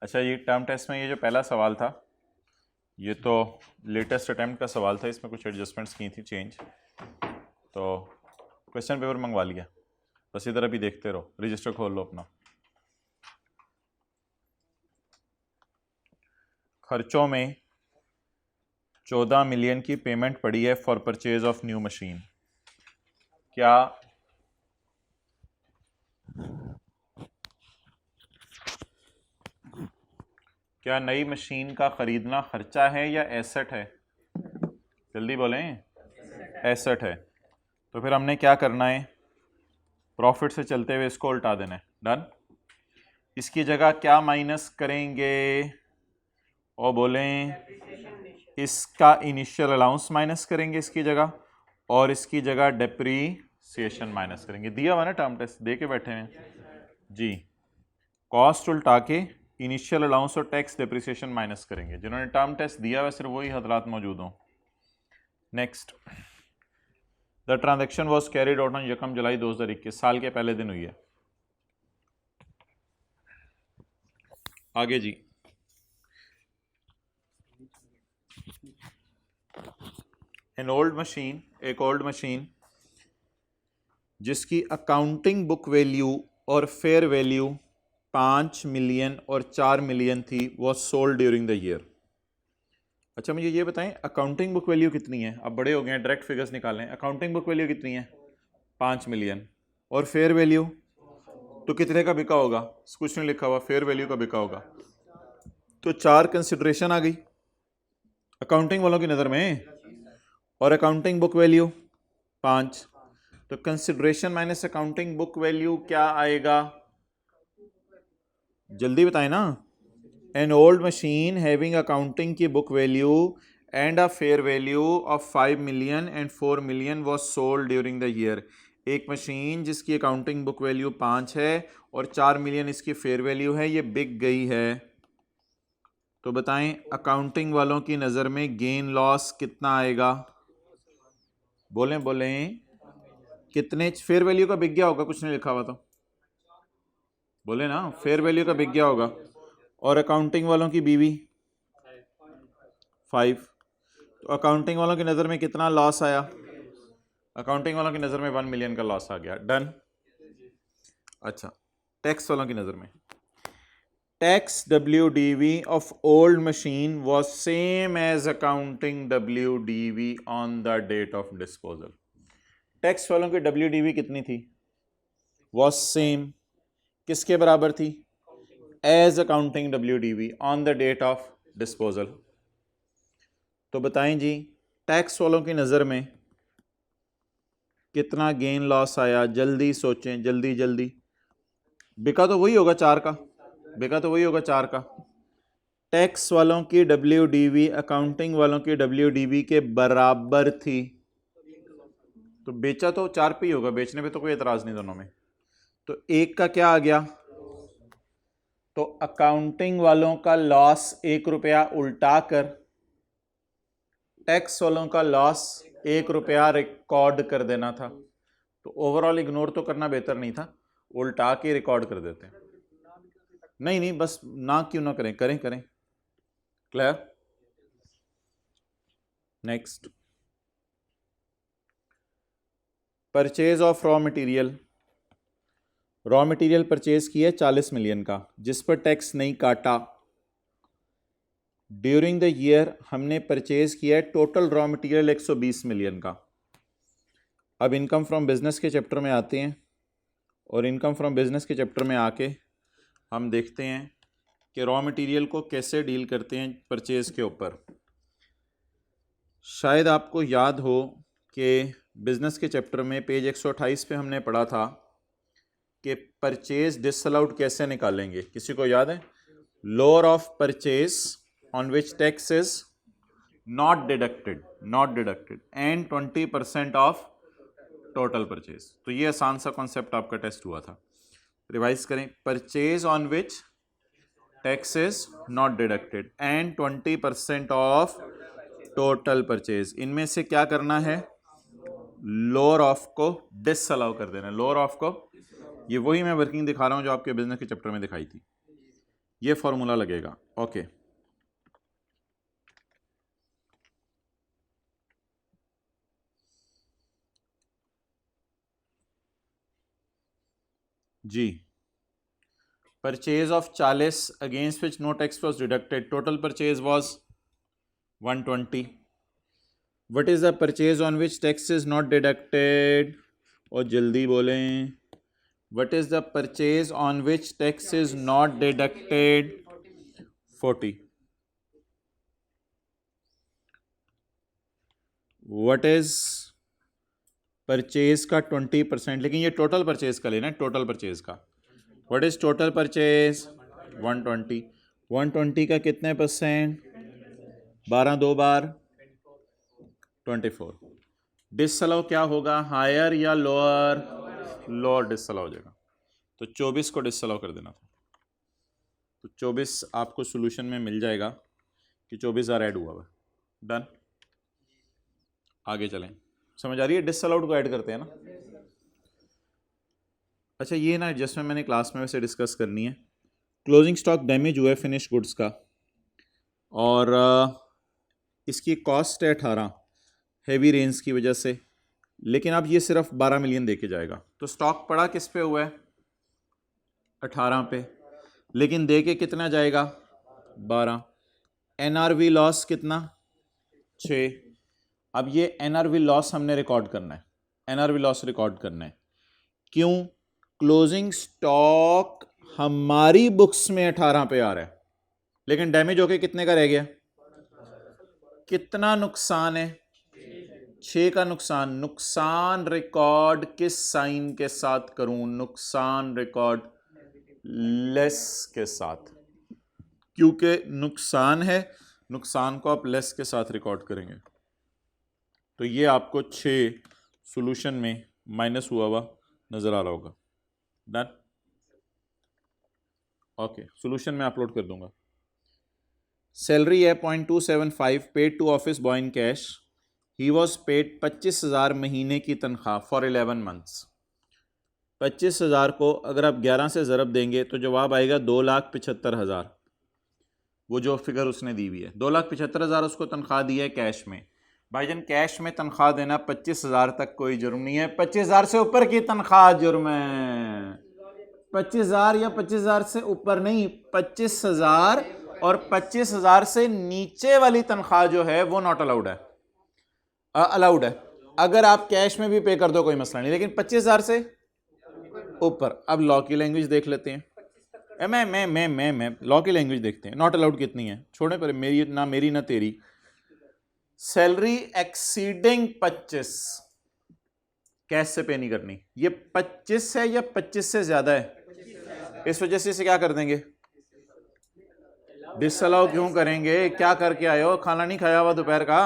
अच्छा, ये term test में ये जो पहला सवाल था ये तो लेटेस्ट अटेम्प्ट का सवाल था, इसमें कुछ एडजस्टमेंट्स की थी, चेंज। तो क्वेश्चन पेपर मंगवा लिया, बस इधर अभी देखते रहो, रजिस्टर खोल लो अपना। खर्चों में 14 मिलियन की पेमेंट पड़ी है for purchase of new machine. क्या नई मशीन का खरीदना खर्चा है या एसेट है? जल्दी बोलें। एसेट है। तो फिर हमने क्या करना है, प्रॉफिट से चलते हुए इसको उल्टा देना है। डन। इसकी जगह क्या माइनस करेंगे और बोलें, इसका इनिशियल अलाउंस माइनस करेंगे इसकी जगह, और इसकी जगह डेप्रीसिएशन माइनस करेंगे। दिया हुआ ना टर्म टेस्ट, दे के बैठे हैं जी। कॉस्ट उल्टा के इनिशियल अलाउंस और टैक्स डेप्रिसिएशन माइनस करेंगे। जिन्होंने टर्म टेस्ट दिया हुआ सिर्फ वही हजरात मौजूद हों। Next, the transaction was carried out on 1 जुलाई 2021, साल के पहले दिन हुई है। आगे जी, एन ओल्ड मशीन, एक ओल्ड मशीन जिसकी अकाउंटिंग बुक वैल्यू और फेयर वैल्यू 5 मिलियन और 4 मिलियन थी, was sold during the year. अच्छा मुझे ये बताएं, अकाउंटिंग बुक वैल्यू कितनी है? अब बड़े हो गए हैं, डायरेक्ट फिगर्स निकालें। अकाउंटिंग बुक वैल्यू कितनी है? 5 मिलियन। और फेयर वैल्यू तो कितने का बिका होगा? कुछ नहीं लिखा हुआ, फेयर वैल्यू का बिका होगा। तो 4 कंसिडरेशन आ गई अकाउंटिंग वालों की नज़र में, और अकाउंटिंग बुक वैल्यू 5। तो consideration minus accounting book value क्या आएगा? जल्दी बताएं ना। An old machine having accounting की book value and a fair value of 5 million and 4 million was sold during the year. एक मशीन जिसकी अकाउंटिंग बुक वैल्यू 5 है और 4 मिलियन इसकी फेयर वैल्यू है, ये बिक गई है। तो बताएं अकाउंटिंग वालों की नज़र में गेन लॉस कितना आएगा? बोलें बोलें, कितने? फेयर वैल्यू का बिक गया होगा, कुछ नहीं लिखा हुआ तो बोले ना, फेयर वैल्यू का बिक गया होगा। और अकाउंटिंग वालों की बीवी 5। तो अकाउंटिंग वालों की नज़र में कितना लॉस आया? अकाउंटिंग वालों की नज़र में 1 मिलियन का लॉस आ गया। डन। अच्छा, टैक्स वालों की नज़र में tax WDV of old machine was same as accounting WDV on the date of disposal. Tax वालों की WDV कितनी थी? वॉज सेम, किसके बराबर थी? As accounting WDV on the date of disposal. तो बताएं जी, टैक्स वालों की नज़र में कितना गेन लॉस आया? जल्दी सोचें, जल्दी जल्दी। बिका तो वही होगा 4 का, बिका तो वही होगा 4 का। टैक्स वालों की WDV अकाउंटिंग वालों की WDV के बराबर थी, तो बेचा तो 4 पे ही होगा, बेचने पे तो कोई एतराज नहीं दोनों में। तो 1 का क्या आ गया? तो अकाउंटिंग वालों का लॉस 1 रुपया उल्टा कर टैक्स वालों का लॉस 1 रुपया रिकॉर्ड कर देना था। तो ओवरऑल इग्नोर तो करना बेहतर नहीं था, उल्टा के रिकॉर्ड कर देते हैं। नहीं नहीं, बस ना क्यों ना करें, करें करें। Clear? Next, purchase of raw material. Raw material purchase किया 40 मिलियन का, जिस पर टैक्स नहीं काटा। ड्यूरिंग द ईयर हमने परचेज किया है टोटल रॉ मटेरियल 120 मिलियन का। अब इनकम फ्रॉम बिजनेस के चैप्टर में आते हैं, और इनकम फ्रॉम बिजनेस के चैप्टर में आके हम देखते हैं कि रॉ मटेरियल को कैसे डील करते हैं परचेज के ऊपर। शायद आपको याद हो कि बिजनेस के चैप्टर में पेज 128 पे हमने पढ़ा था कि परचेज डिसअलाउड कैसे निकालेंगे। किसी को याद है? Lower of purchase on which tax is not deducted and 20% of total purchase. तो ये आसान सा कॉन्सेप्ट आपका टेस्ट हुआ था, रिवाइज करें। Purchase on which tax is not deducted and 20% of total purchase. इनमें से क्या करना है? लोअर ऑफ को डिसअलाउ कर देना, लोअर ऑफ को ये वही मैं वर्किंग दिखा रहा हूँ जो आपके बिजनेस के चैप्टर में दिखाई थी, ये फॉर्मूला लगेगा। ओके जी, purchase of 40 against which no tax was deducted, total purchase was 120। What is the purchase on which tax is not deducted, और जल्दी बोलें, what is the purchase on which tax is not deducted, 40। What is purchase का 20%, लेकिन ये total purchase का लेना है, total purchase का। What is total purchase, 120। 120 का कितने परसेंट, 12 2 बार 24। डिसअलाउ क्या होगा, हायर या लोअर, लोअर डिसअलाउ हो जाएगा, तो 24 को डिसअलाउ कर देना था। तो 24 आपको सोल्यूशन में मिल जाएगा कि 24,000 ऐड हुआ हुआ। डन, आगे चलें। समझ आ रही है, डिसअलाउड को ऐड करते हैं ना। अच्छा ये ना एडजस्टमेंट मैंने क्लास में वैसे डिस्कस करनी है। क्लोजिंग स्टॉक डैमेज हुआ है फिनिश गुड्स का, और इसकी कॉस्ट है 18 हैवी रेंज की वजह से, लेकिन अब ये सिर्फ 12 मिलियन दे के जाएगा। तो स्टॉक पड़ा किस पे हुआ है, 18 पे, लेकिन दे के कितना जाएगा, 12। एनआरवी लॉस कितना, 6। अब ये एनआरवी लॉस हमने रिकॉर्ड करना है, एनआरवी लॉस रिकॉर्ड करना है। क्यों, क्लोजिंग स्टॉक हमारी बुक्स में 18 पे आ रहा है, लेकिन डैमेज होके कितने का रह गया, कितना नुकसान है, 6 का नुकसान। नुकसान रिकॉर्ड किस साइन के साथ करूं, नुकसान रिकॉर्ड लेस के साथ, क्योंकि नुकसान है, नुकसान को आप लेस के साथ रिकॉर्ड करेंगे। तो ये आपको 6 सॉल्यूशन में माइनस हुआ हुआ नजर आ रहा होगा। डन, ओके, सॉल्यूशन में अपलोड कर दूंगा। सैलरी है 0.275 paid to office boy in cash, he was paid 25,000 महीने की तनख्वाह फॉर 11 मंथ्स। 25,000 को अगर आप 11 से ज़रब देंगे तो जवाब आएगा 2,75,000, वो जो फिगर उसने दी हुई है। 2,75,000 उसको तनख्वाह दी है कैश में। भाईजान कैश में तनख्वाह देना 25,000 तक कोई जुर्म नहीं है, 25,000 से ऊपर की तनख्वाह जुर्म है। 25,000 या 25,000 से ऊपर नहीं, 25,000 और 25,000 से नीचे वाली तनख्वाह जो है वो नॉट अलाउड है, अलाउड है। अगर आप कैश में भी पे कर दो कोई मसला नहीं, लेकिन 25,000 से ऊपर। अब लॉ की लैंग्वेज देख लेते हैं। मैं लॉ की लैंग्वेज देखते हैं। नॉट अलाउड कितनी है, छोड़े पर मेरी ना तेरी। सैलरी एक्सीडिंग 25 कैश से पे नहीं करनी। ये 25 है या 25 से ज्यादा है, इस वजह से इसे क्या कर देंगे, डिसअलाउ क्यों करेंगे, क्या करके आए हो, खाना नहीं खाया हुआ दोपहर का,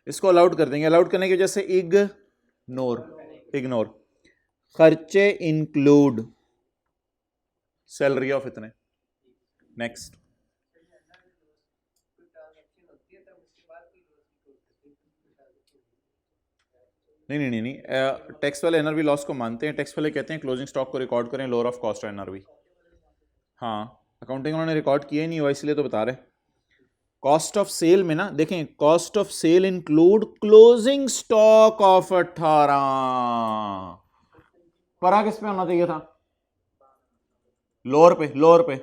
इसको अलाउड कर देंगे। अलाउड करने की वजह से इग्नोर खर्चे इंक्लूड सैलरी ऑफ इतने। नेक्स्ट, नहीं, टैक्स वाले एनआरवी लॉस को मानते हैं। टैक्स वाले कहते हैं क्लोजिंग स्टॉक को रिकॉर्ड करें लोअर ऑफ कॉस्ट एनआरवी। हाँ, अकाउंटिंग उन्होंने रिकॉर्ड किया ही नहीं हुआ, इसलिए तो बता रहे। कॉस्ट ऑफ सेल में ना देखें, cost of sale include closing stock of 18। Para किस पे होना चाहिए था, लोअर पे,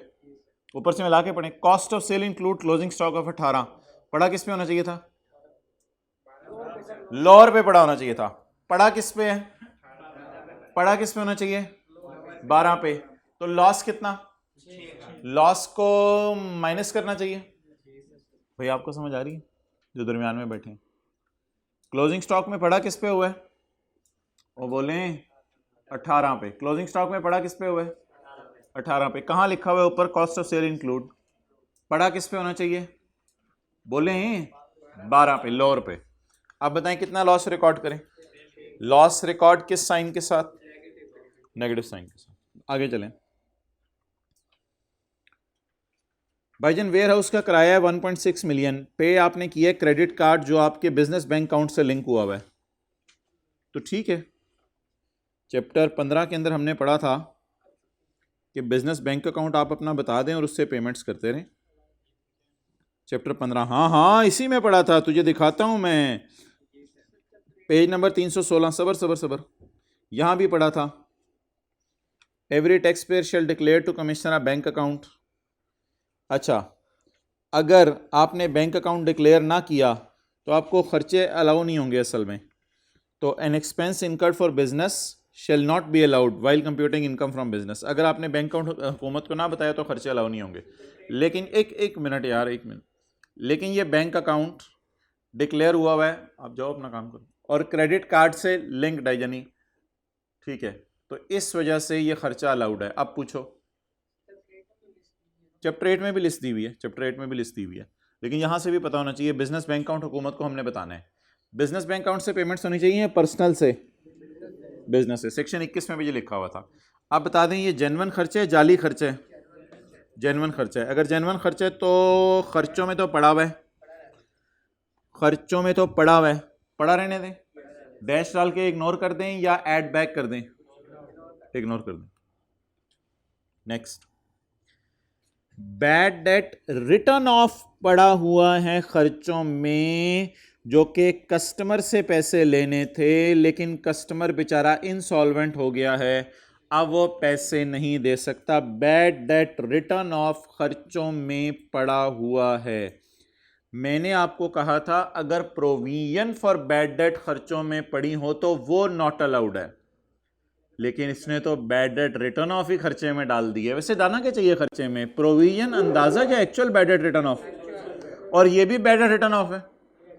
ऊपर से मिला के पढ़े। Cost of sale include closing stock of 18, पढ़ा किस पे होना चाहिए था, लोअर पे पढ़ा होना चाहिए था। पढ़ा किस पे है, पढ़ा किस पे होना चाहिए, 12 पे। तो लॉस कितना, लॉस को माइनस करना चाहिए। भाई आपको समझ आ रही है, जो दरमियान में बैठे। क्लोजिंग स्टॉक में पढ़ा किस पे हुआ है, वो बोले 18 पे। क्लोजिंग स्टॉक में पढ़ा किस पे हुआ है, 18 पे। कहाँ लिखा हुआ है ऊपर, कॉस्ट ऑफ सेल इंक्लूड, पढ़ा किस पे होना चाहिए, बोले 12 पे, लोअर पे। अब बताएं कितना लॉस रिकॉर्ड करें। लॉस रिकॉर्ड किस साइन के साथ, नेगेटिव साइन के साथ। आगे चलें। भाईजान वेयर हाउस का किराया है 1.6 मिलियन, पे आपने किया क्रेडिट कार्ड जो आपके बिजनेस बैंक अकाउंट से लिंक हुआ है, तो ठीक है। चैप्टर 15 के अंदर हमने पढ़ा था कि बिजनेस बैंक अकाउंट आप अपना बता दें और उससे पेमेंट्स करते रहें। चैप्टर 15, हाँ हाँ इसी में पढ़ा था, तुझे दिखाता हूँ मैं, पेज नंबर 316। सबर सबर सबर, यहाँ भी पढ़ा था। Every tax payer shall declare to commissioner a bank account. अच्छा, अगर आपने बैंक अकाउंट डिक्लेयर ना किया तो आपको खर्चे अलाउ नहीं होंगे असल में। तो an expense incurred for business shall not be allowed while computing income from business. अगर आपने बैंक अकाउंट हुकूमत को ना बताया तो खर्चे अलाउ नहीं होंगे। लेकिन एक मिनट यार, एक मिनट, लेकिन ये बैंक अकाउंट डिक्लेयर हुआ है, आप जाओ अपना काम करो, और क्रेडिट कार्ड से लिंक्ड है, यानी ठीक है, तो इस वजह से ये खर्चा अलाउड है। अब पूछो, चैप्टर 8 में भी लिस्ट दी हुई है, चैप्टर 8 में भी लिस्ट दी हुई है, लेकिन यहाँ से भी पता होना चाहिए बिजनेस बैंक अकाउंट हुकूमत को हमने बताना है। बिजनेस बैंक अकाउंट से पेमेंट्स होनी चाहिए, पर्सनल से, बिजनेस से। सेक्शन 21 में भी ये लिखा हुआ था। आप बता दें ये जेन्युइन खर्चे है, जाली खर्चे है? जेन्युइन खर्चा है। अगर जेन्युइन खर्चा है तो खर्चों में तो पड़ा हुआ है, खर्चों में तो पड़ा हुआ है, पड़ा रहने दें, डैश डाल के इग्नोर कर दें या ऐड बैक कर दें? इग्नोर कर दें। Next, bad debt written of पड़ा हुआ है खर्चों में, जो कि कस्टमर से पैसे लेने थे लेकिन कस्टमर बेचारा इंसॉल्वेंट हो गया है, अब वो पैसे नहीं दे सकता। बैड डेट रिटर्न ऑफ खर्चों में पड़ा हुआ है। मैंने आपको कहा था अगर प्रोविजन फॉर बैड डेट खर्चों में पड़ी हो तो वो नॉट अलाउड है, लेकिन इसने तो बैड डेट रिटर्न ऑफ ही खर्चे में डाल दिया। वैसे डालना क्या चाहिए खर्चे में, प्रोविजन अंदाजा क्या actual bad debt written of, और ये भी बैड डेट रिटर्न ऑफ है,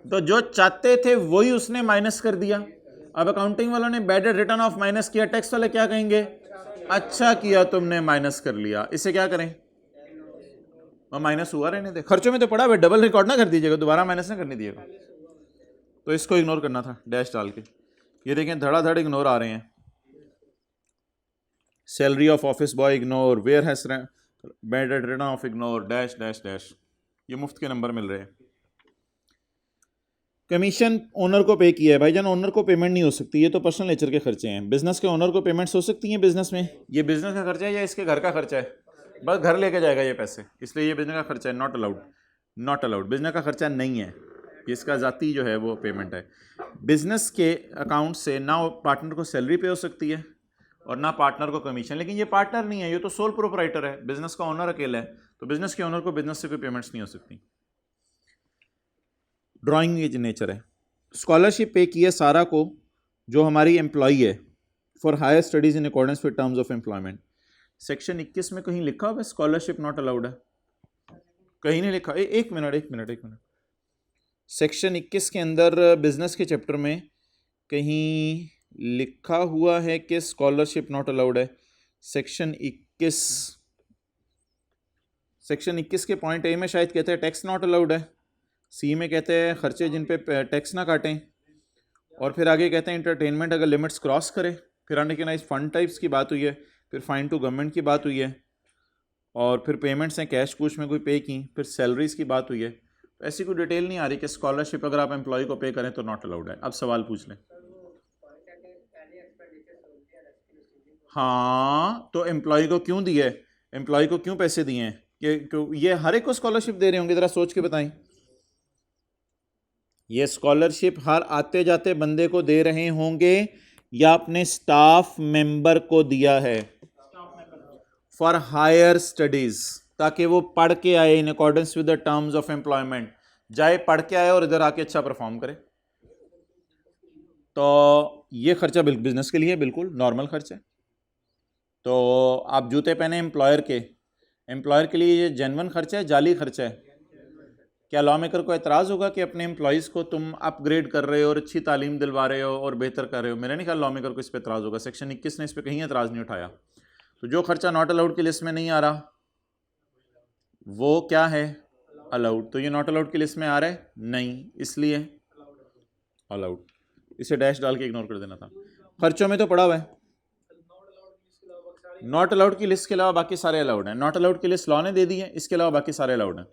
तो जो चाहते थे वही उसने माइनस कर दिया। अब अकाउंटिंग वालों ने bad debt written of minus किया, टैक्स वाले क्या कहेंगे, अच्छा किया तुमने माइनस कर लिया, इसे क्या करें, माइनस हुआ रहने दे, खर्चों में तो पड़ा, डबल रिकॉर्ड ना कर दीजिएगा, दोबारा माइनस ना करने दिएगा। तो इसको इग्नोर करना था डैश डाल के। ये देखें धड़ाधड़ इग्नोर आ रहे हैं। Salary of office boy ignore, whereas bad debt written off ignore, dash dash dash, ये मुफ्त के नंबर मिल रहे हैं। कमीशन ओनर को पे किया है, भाईजान ओनर को पेमेंट नहीं हो सकती, ये तो पर्सनल नेचर के खर्चे हैं। बिजनेस के ओनर को पेमेंट्स हो सकती हैं बिजनेस में, ये बिजनेस का खर्चा है या इसके घर का खर्चा है, बस घर लेके जाएगा ये पैसे, इसलिए ये बिजनेस का खर्चा है, not allowed, not allowed, business का खर्चा नहीं है, इसका जाती जो है वो पेमेंट है। बिजनेस के अकाउंट से ना पार्टनर को सैलरी पे हो सकती है और ना पार्टनर को कमीशन, लेकिन ये पार्टनर नहीं है, ये तो सोल प्रोपराइटर है, बिजनेस का ओनर अकेला है, तो बिजनेस के ओनर को बिजनेस से कोई पेमेंट्स नहीं हो सकती। ड्राइंग ये नेचर है। स्कॉलरशिप पे की है सारा को, जो हमारी एम्प्लॉई है, for higher studies in accordance with terms of employment. Section 21 में कहीं लिखा हुआ स्कॉलरशिप नॉट अलाउड है? कहीं नहीं लिखा। एक मिनट, सेक्शन 21 के अंदर बिजनेस के चैप्टर में कहीं लिखा हुआ है कि स्कॉलरशिप नॉट अलाउड है? सेक्शन 21 के पॉइंट ए में शायद कहते हैं टैक्स नॉट अलाउड है, सी में कहते हैं खर्चे जिन पे टैक्स ना काटें, और फिर आगे कहते हैं इंटरटेनमेंट अगर लिमिट्स क्रॉस करे, फिर अनरिकग्नाइज्ड फंड टाइप्स की बात हुई है, फिर फाइन टू गवर्नमेंट की बात हुई है, और फिर पेमेंट्स हैं कैश कुछ में कोई पे की, फिर सैलरीज की बात हुई है। तो ऐसी कोई डिटेल नहीं आ रही कि स्कॉलरशिप अगर आप एम्प्लॉय को पे करें तो नॉट अलाउड है। अब सवाल पूछ लें। हाँ, तो एम्प्लॉय को क्यों दिए, एम्प्लॉय को क्यों पैसे दिए हैं, कि ये हर एक को स्कॉलरशिप दे रहे होंगे, ज़रा सोच के बताएं। ये स्कॉलरशिप हर आते जाते बंदे को दे रहे होंगे या अपने स्टाफ मेंबर को दिया है फॉर हायर स्टडीज, ताकि वो पढ़ के आए इन accordance with the terms of employment, जाए पढ़ के आए और इधर आके अच्छा परफॉर्म करे। तो ये खर्चा बिजनेस के लिए बिल्कुल नॉर्मल खर्चा है। तो आप जूते पहने एम्प्लॉयर के लिए ये जेन्युइन खर्चा है, जाली खर्चा है? क्या लॉ मेकर को एतराज़ होगा कि अपने एम्प्लॉयज़ को तुम अपग्रेड कर रहे हो और अच्छी तालीम दिलवा रहे हो और बेहतर कर रहे हो? मेरा नहीं ख्याल लॉ मेकर को इस पर एतराज़ होगा। सेक्शन 21 ने इस पर कहीं एतराज़ नहीं उठाया। तो जो खर्चा नॉट अलाउड की लिस्ट में नहीं आ रहा वो क्या है, अलाउड। तो ये नॉट अलाउड की लिस्ट में आ रहा है नहीं, इसलिए अलाउड, इसे डैश डाल के इग्नोर कर देना था। खर्चों में तो पड़ा हुआ है, नॉट अलाउड की लिस्ट के अलावा बाकी सारे अलाउड हैं। नॉट अलाउड की लिस्ट लॉ ने दे दी है, इसके अलावा बाकी सारे अलाउड हैं।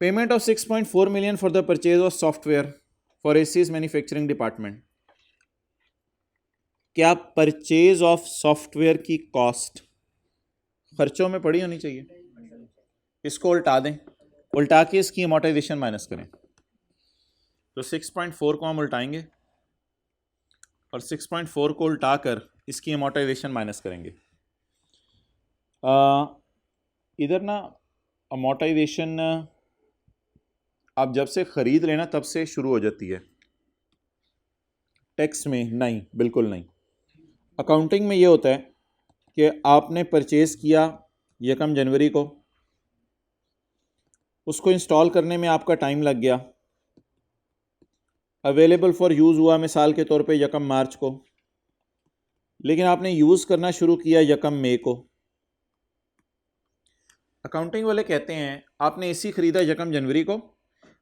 Payment of 6.4 million for the purchase of software for AC's manufacturing department. क्या परचेज ऑफ सॉफ्टवेयर की कॉस्ट खर्चों में पड़ी होनी चाहिए? इसको उल्टा दें, उल्टा के इसकी अमोर्टाइजेशन माइनस करें। तो 6.4 को हम उल्टाएंगे और 6.4 को उल्टा कर इसकी अमोर्टाइजेशन माइनस करेंगे। इधर ना अमोर्टाइजेशन आप जब से ख़रीद लेना तब से शुरू हो जाती है, टैक्स में नहीं, बिल्कुल नहीं। अकाउंटिंग में ये होता है कि आपने परचेज़ किया 1 जनवरी को, उसको इंस्टॉल करने में आपका टाइम लग गया, अवेलेबल फॉर यूज़ हुआ मिसाल के तौर पे 1 मार्च को, लेकिन आपने यूज़ करना शुरू किया 1 मई को। अकाउंटिंग वाले कहते हैं आपने एसी ख़रीदा 1 जनवरी को,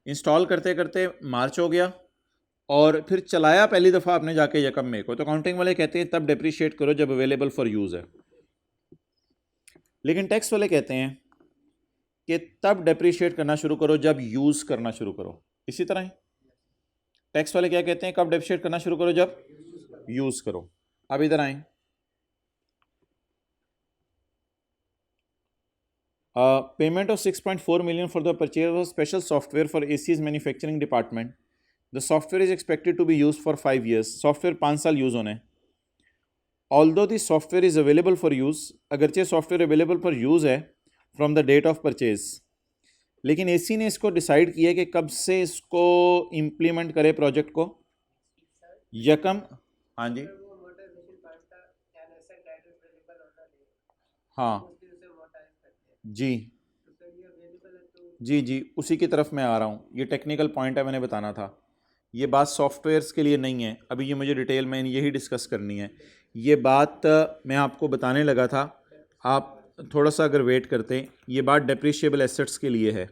इंस्टॉल करते करते मार्च हो गया और फिर चलाया पहली दफ़ा आपने जाके 1 मई को, तो अकाउंटिंग वाले कहते हैं तब डेप्रीशिएट करो जब अवेलेबल फॉर यूज़ है। लेकिन टैक्स वाले कहते हैं कि तब डेप्रीशिएट करना शुरू करो जब यूज़ करना शुरू करो। इसी तरह टैक्स वाले क्या कहते हैं, कब डेप्रीशिएट करना शुरू करो, जब यूज़ करो। अब इधर आए, payment of 6.4 million for the purchase of special software for AC's manufacturing department. The software is expected to be use for 5 years। Software 5 साल यूज़ होने। Although the software is available for use, अगरचे software available for use है from the date of purchase, लेकिन AC ने इसको decide किया कि कब से इसको इम्प्लीमेंट करे प्रोजेक्ट को, यकम, हाँ जी, हाँ जी जी जी, उसी की तरफ मैं आ रहा हूँ। ये टेक्निकल पॉइंट है, मैंने बताना था। ये बात सॉफ्टवेयर्स के लिए नहीं है, अभी ये मुझे डिटेल में यही डिस्कस करनी है। ये बात मैं आपको बताने लगा था, आप थोड़ा सा अगर वेट करते। ये बात डेप्रीशिएबल एसेट्स के लिए है,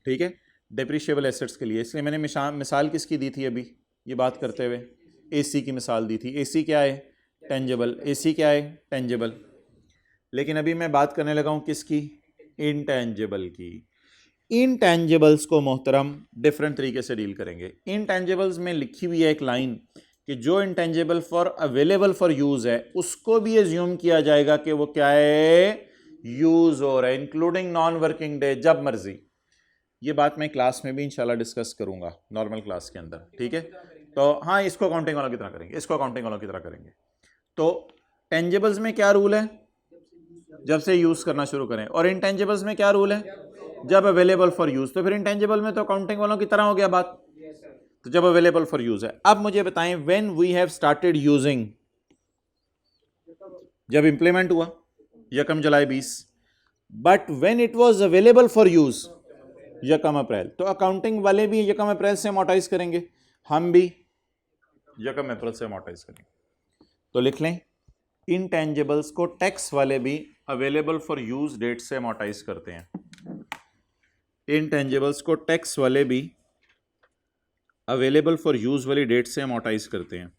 ठीक है, डेप्रीशिएबल एसेट्स के लिए। इसलिए मैंने मिसाल किसकी दी थी अभी ये बात करते हुए, एसी की मिसाल दी थी। एसी क्या है, टेंजेबल। एसी क्या है, टेंजेबल। लेकिन अभी मैं बात करने लगा हूँ किसकी, इनटेंजेबल की। इनटेंजेबल्स को मोहतरम डिफरेंट तरीके से डील करेंगे। इनटेंजेबल्स में लिखी हुई है एक लाइन कि जो intangible for available for use है उसको भी एज्यूम किया जाएगा कि वो क्या है, यूज़ हो रहा है, इंक्लूडिंग नॉन वर्किंग डे, जब मर्जी। ये बात मैं क्लास में भी इंशाल्लाह डिस्कस करूंगा, नॉर्मल क्लास के अंदर, ठीक है। तो हाँ, इसको अकाउंटिंग वालों की तरह करेंगे, इसको अकाउंटिंग वालों की तरह करेंगे। तो टेंजेबल्स में क्या रूल है, जब से यूज़ करना शुरू करें, और इंटेंजेबल्स में क्या रूल है, जब अवेलेबल फॉर यूज़। तो फिर इंटेंजेबल में तो अकाउंटिंग वालों की तरह हो गया बात, तो जब अवेलेबल फॉर यूज़ है। अब मुझे बताएं, when we have started using, जब इंप्लीमेंट हुआ 1 जुलाई 20, but when it was available for use 1 April. तो अकाउंटिंग वाले भी 1 अप्रैल से अमोर्टाइज करेंगे, हम भी 1 अप्रैल से अमोर्टाइज करेंगे। तो लिख लें, इंटेंजेबल्स को टैक्स वाले भी अवेलेबल फॉर यूज डेट से अमोर्टाइज करते हैं। इंटेंजेबल्स को टैक्स वाले भी अवेलेबल फॉर यूज वाली डेट से अमोर्टाइज करते हैं।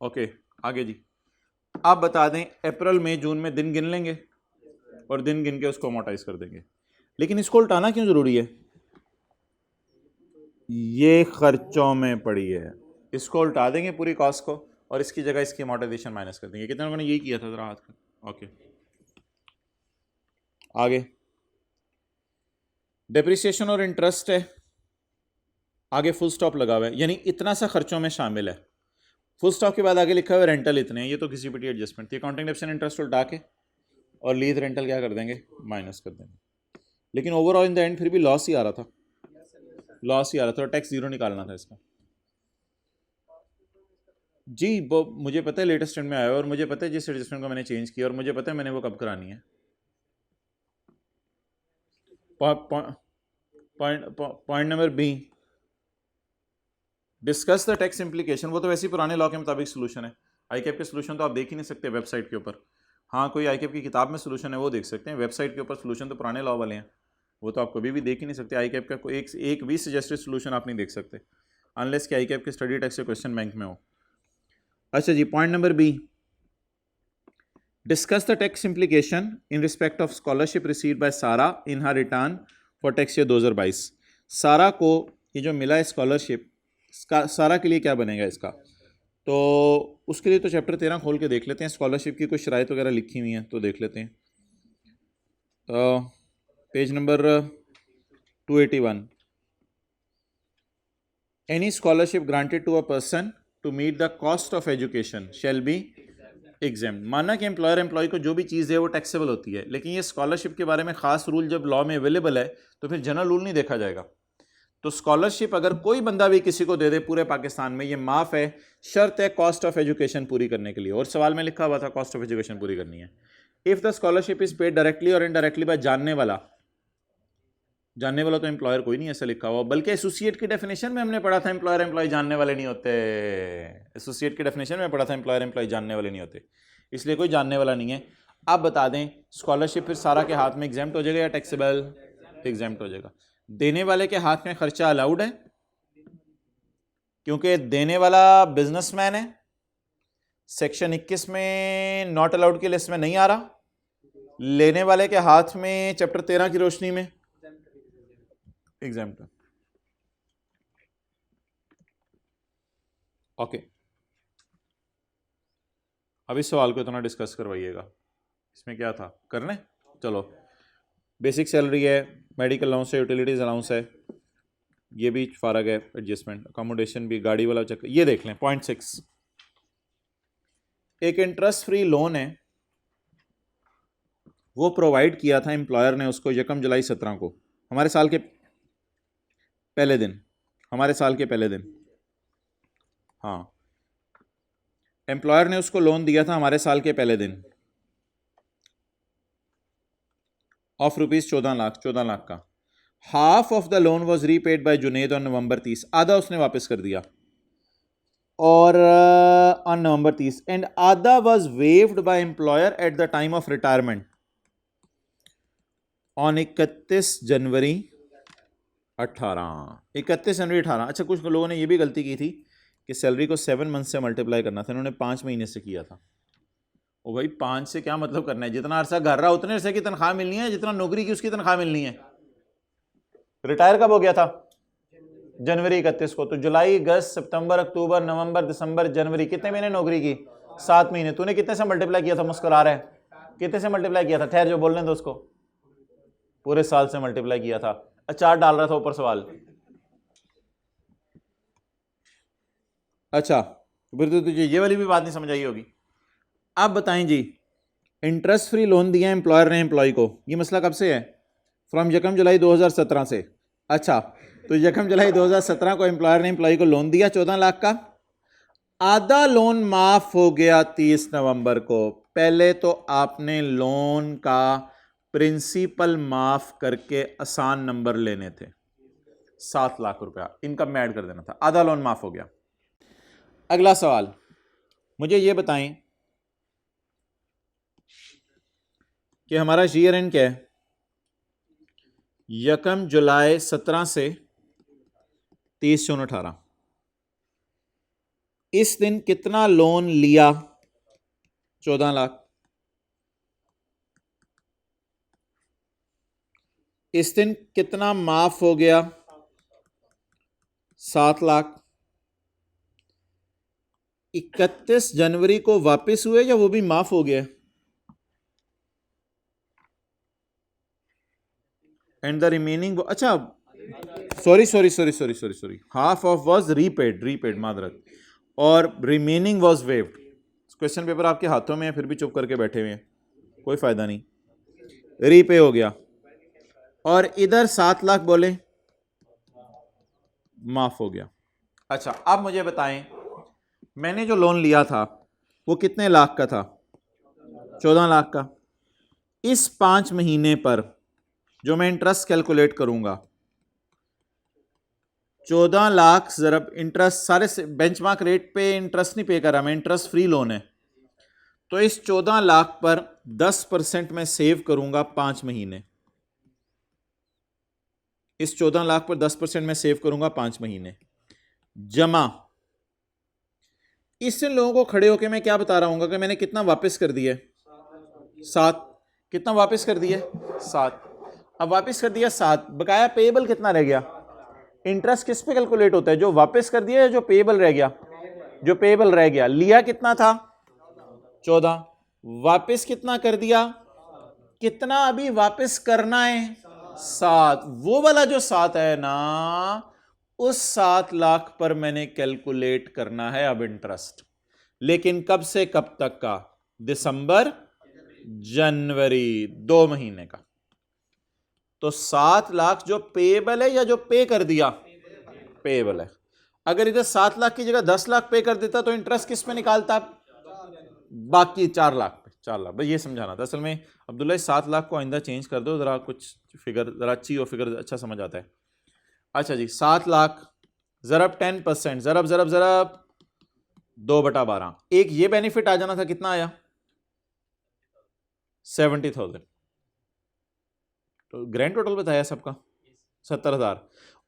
ओके, आगे जी। आप बता दें, अप्रैल मई जून में दिन गिन लेंगे और दिन गिन के उसको अमोर्टाइज कर देंगे। लेकिन इसको उल्टाना क्यों जरूरी है, ये खर्चों में पड़ी है, इसको उल्टा देंगे पूरी कॉस्ट को और इसकी जगह इसकी अमोर्टाइजेशन माइनस कर देंगे। कितने लोगों ने यही किया था, जरा हाथ कर। ओके, आगे डेप्रिसिएशन और इंटरेस्ट है, आगे फुल स्टॉप लगा हुआ है, यानी इतना सा खर्चों में शामिल है। फुल स्टॉप के बाद आगे लिखा हुआ है रेंटल इतने हैं, ये तो किसी पिटी एडजस्टमेंट थी। अकाउंटिंग डेप्रिसिएशन इंटरेस्ट उल्टा के और लीज रेंटल क्या कर देंगे, माइनस कर देंगे। लेकिन ओवरऑल इन द एंड फिर भी लॉस ही आ रहा था, लॉस ही आ रहा था, और टैक्स जीरो निकालना था इसका। जी वो मुझे पता है लेटेस्ट ट्रेंड में आया है, और मुझे पता है जिस एडजस्टमेंट को मैंने चेंज किया, और मुझे पता है मैंने वो कब करानी है। Point number B, discuss the tax implication. वो तो वैसे ही पुराने लॉ के मुताबिक सोल्यूशन है। आईकैप के सोल्यूशन तो आप देख ही नहीं सकते वेबसाइट के ऊपर। हाँ, कोई आईकैप की किताब में सोल्यूशन है वो देख सकते हैं, वेबसाइट के ऊपर सोल्यूशन तो पुराने लॉ वाले हैं। वो तो आप कभी भी देख ही नहीं सकते। आई कैप का कोई एक भी सजेस्टेड सोल्यूशन आप नहीं देख सकते अनलेस कि आई कैप के स्टडी टेक्स्ट से क्वेश्चन बैंक में हो। अच्छा जी, point number B, discuss the tax implication in respect of scholarship received by Sara in her return for tax year 2022। Sara को ये जो मिला है स्कॉलरशिप, सारा के लिए क्या बनेगा इसका, तो उसके लिए तो चैप्टर 13 खोल के देख लेते हैं। स्कॉलरशिप की कुछ शराइत वगैरह लिखी हुई हैं तो देख लेते हैं। Page number 281, any scholarship granted to a person to meet the cost of education shall be exempt. माना कि एम्प्लॉयर एम्प्लॉय को जो भी चीज़ है वो टैक्सेबल होती है, लेकिन ये स्कॉलरशिप के बारे में खास रूल जब लॉ में अवेलेबल है तो फिर जनरल रूल नहीं देखा जाएगा। तो स्कॉलरशिप अगर कोई बंदा भी किसी को दे दे पूरे पाकिस्तान में, ये माफ़ है, शर्त है कॉस्ट ऑफ एजुकेशन पूरी करने के लिए। और सवाल में लिखा हुआ था कॉस्ट ऑफ एजुकेशन पूरी करनी है। If the scholarship is paid directly और इनडायरेक्टली बाय जानने वाला, जानने वाला तो एम्प्लॉयर कोई नहीं ऐसा लिखा हुआ, बल्कि एसोसिएट की डेफिनेशन में हमने पढ़ा था एम्प्लॉयर एम्प्लॉय जानने वाले नहीं होते। एसोसिएट की डेफिनेशन में पढ़ा था एम्प्लॉयर एम्प्लॉय जानने वाले नहीं होते, इसलिए कोई जानने वाला नहीं है। आप बता दें स्कॉलरशिप फिर सारा के हाथ में एग्जाम्प्ट हो जाएगा या टैक्सेबल? एग्जाम्प्ट हो जाएगा। देने वाले के हाथ में खर्चा अलाउड है क्योंकि देने वाला बिजनेसमैन है। सेक्शन 21 में नॉट अलाउड की लिस्ट में नहीं आ रहा। लेने वाले के हाथ में चैप्टर 13 की रोशनी में एग्जाम्प्ट। ओके, अब इस सवाल को इतना डिस्कस करवाइएगा। इसमें क्या था करने, चलो बेसिक सैलरी है, मेडिकल अलाउंस है, यूटिलिटीज अलाउंस है, ये भी फारग है, एडजस्टमेंट, अकोमोडेशन भी, गाड़ी वाला चक्कर, ये देख लें। पॉइंट 6, एक इंटरेस्ट फ्री लोन है, वो प्रोवाइड किया था एम्प्लॉयर ने उसको 1 जुलाई 17 को, हमारे साल के पहले दिन, हमारे साल के पहले दिन। हाँ, एम्प्लॉयर ने उसको लोन दिया था हमारे साल के पहले दिन ऑफ रुपीज 14 लाख का। Half of the loan was repaid by Junaid on November 30, आधा उसने वापस कर दिया और ऑन नवंबर 30, एंड आधा was waived by employer at the time of retirement on 31 January 18। अच्छा, कुछ लोगों ने ये भी गलती की थी कि सैलरी को 7 मंथ से मल्टीप्लाई करना था, इन्होंने 5 महीने से किया था। ओ भाई 5 से क्या मतलब करना है, जितना अरसा घर रहा उतने अरसे की तनख्वाह मिलनी है, जितना नौकरी की उसकी तनख्वाह मिलनी है। रिटायर कब हो गया था? जनवरी 31 को। तो जुलाई, अगस्त, सितंबर, अक्टूबर, नवंबर, दिसंबर, जनवरी, कितने महीने नौकरी की? 7 महीने। तूने कितने से मल्टीप्लाई किया था? मुस्कुरा रहा है, कितने से मल्टीप्लाई किया था? ठहर, जो बोलने दो उसको। पूरे साल से मल्टीप्लाई किया था। चार्ट डाल रहा था ऊपर सवाल। अच्छा, फिर तो तुझे ये वाली भी बात नहीं समझ आई होगी। आप बताएं जी, इंटरेस्ट फ्री लोन दिया एम्प्लॉयर ने एम्प्लॉय को, ये मसला कब से है? फ्रॉम 1 जुलाई 2017 से। अच्छा, तो 1 जुलाई 2017 को एम्प्लॉयर ने एम्प्लॉय को लोन दिया 14 लाख का, आधा लोन माफ हो गया 30 नवंबर को। पहले तो आपने लोन का प्रिंसिपल माफ करके आसान नंबर लेने थे, 7 लाख रुपया इनकम में ऐड कर देना था, आधा लोन माफ हो गया। अगला सवाल, मुझे ये बताएं कि हमारा ईयर एंड क्या है? 1 जुलाई 17 से 30 जून 18। इस दिन कितना लोन लिया? 14 लाख। इस दिन कितना माफ हो गया? 7 लाख। 31 जनवरी को वापस हुए या वो भी माफ हो गया? एंड द रिमेनिंग, अच्छा sorry, half of was repaid मादरत, और remaining was waived. Question paper आपके हाथों में है फिर भी चुप करके बैठे हुए हैं, कोई फायदा नहीं। रीपे हो गया और इधर 7 लाख बोले माफ हो गया। अच्छा, अब मुझे बताएं, मैंने जो लोन लिया था वो कितने लाख का था? 14 लाख का। इस 5 महीने पर जो मैं इंटरेस्ट कैलकुलेट करूंगा, 14 लाख ज़रब इंटरेस्ट, सारे बेंचमार्क रेट पे इंटरेस्ट नहीं पे कर रहा मैं, इंटरेस्ट फ्री लोन है, तो इस 14 लाख पर 10% मैं सेव करूंगा 5 महीने। इस 14 लाख पर 10% मैं सेव करूंगा 5 महीने, जमा इससे लोगों को खड़े होकर मैं क्या बता रहा हूँ कि मैंने कितना वापस कर दिया, 7। कितना वापस कर दिया, 7। अब वापस कर दिया 7, बकाया पेएबल कितना रह गया। इंटरेस्ट किस पे कैलकुलेट होता है, जो वापस कर दिया या जो पेएबल रह गया, जो पेएबल रह गया। लिया कितना था 14, वापस कितना कर दिया, कितना अभी वापस करना है 7। वो वाला जो 7 है ना, उस 7 लाख पर मैंने कैलकुलेट करना है अब इंटरेस्ट। लेकिन कब से कब तक का, दिसंबर जनवरी, 2 महीने का। तो 7 लाख जो पेएबल है या जो पे कर दिया, पेएबल है। अगर इधर 7 लाख की जगह 10 लाख पे कर देता तो इंटरेस्ट किस पे निकालता, बाकी 4 लाख पे। 4 लाख, बस ये समझाना था असल में। अब्दुल्ला 7 लाख को आइंदा चेंज कर दो जरा, कुछ फिगर जरा अच्छी हो, फिगर अच्छा समझ आता है। अच्छा जी, 7 लाख जरब 10%, जरब जरब जरब 2/12। एक ये बेनिफिट आ जाना था, कितना आया 70,000। तो ग्रैंड टोटल बताया सबका 70,000।